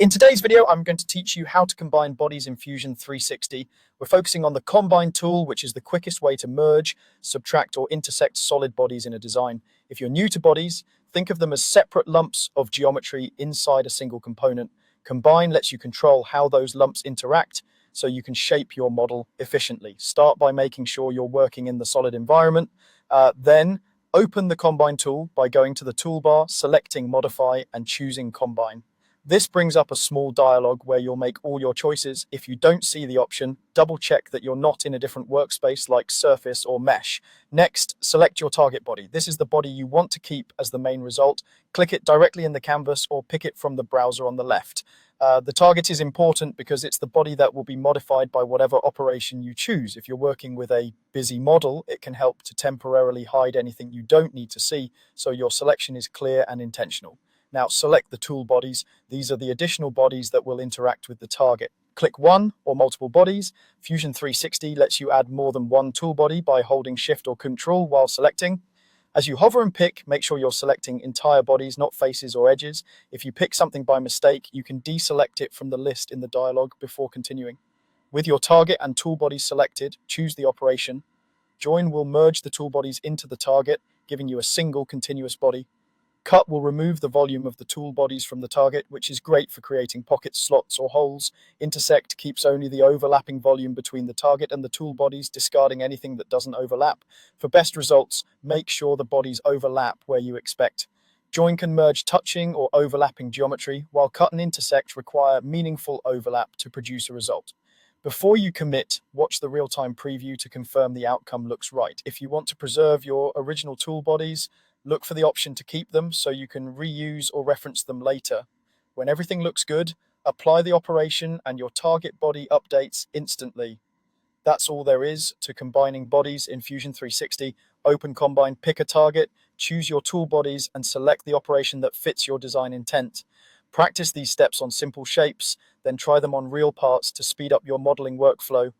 In today's video, I'm going to teach you how to combine bodies in Fusion 360. We're focusing on the Combine tool, which is the quickest way to merge, subtract, or intersect solid bodies in a design. If you're new to bodies, think of them as separate lumps of geometry inside a single component. Combine lets you control how those lumps interact so you can shape your model efficiently. Start by making sure you're working in the solid environment. Then open the Combine tool by going to the toolbar, selecting Modify, and choosing Combine. This brings up a small dialog where you'll make all your choices. If you don't see the option, double check that you're not in a different workspace like Surface or Mesh. Next, select your target body. This is the body you want to keep as the main result. Click it directly in the canvas or pick it from the browser on the left. The target is important because it's the body that will be modified by whatever operation you choose. If you're working with a busy model, it can help to temporarily hide anything you don't need to see, so your selection is clear and intentional. Now select the tool bodies. These are the additional bodies that will interact with the target. Click one or multiple bodies. Fusion 360 lets you add more than one tool body by holding Shift or Control while selecting. As you hover and pick, make sure you're selecting entire bodies, not faces or edges. If you pick something by mistake, you can deselect it from the list in the dialog before continuing. With your target and tool bodies selected, choose the operation. Join will merge the tool bodies into the target, giving you a single continuous body. Cut will remove the volume of the tool bodies from the target, which is great for creating pockets, slots, or holes. Intersect keeps only the overlapping volume between the target and the tool bodies, discarding anything that doesn't overlap. For best results, make sure the bodies overlap where you expect. Join can merge touching or overlapping geometry, while cut and intersect require meaningful overlap to produce a result. Before you commit, watch the real-time preview to confirm the outcome looks right. If you want to preserve your original tool bodies, look for the option to keep them so you can reuse or reference them later. When everything looks good, apply the operation and your target body updates instantly. That's all there is to combining bodies in Fusion 360. Open Combine, pick a target, choose your tool bodies, and select the operation that fits your design intent. Practice these steps on simple shapes, then try them on real parts to speed up your modeling workflow.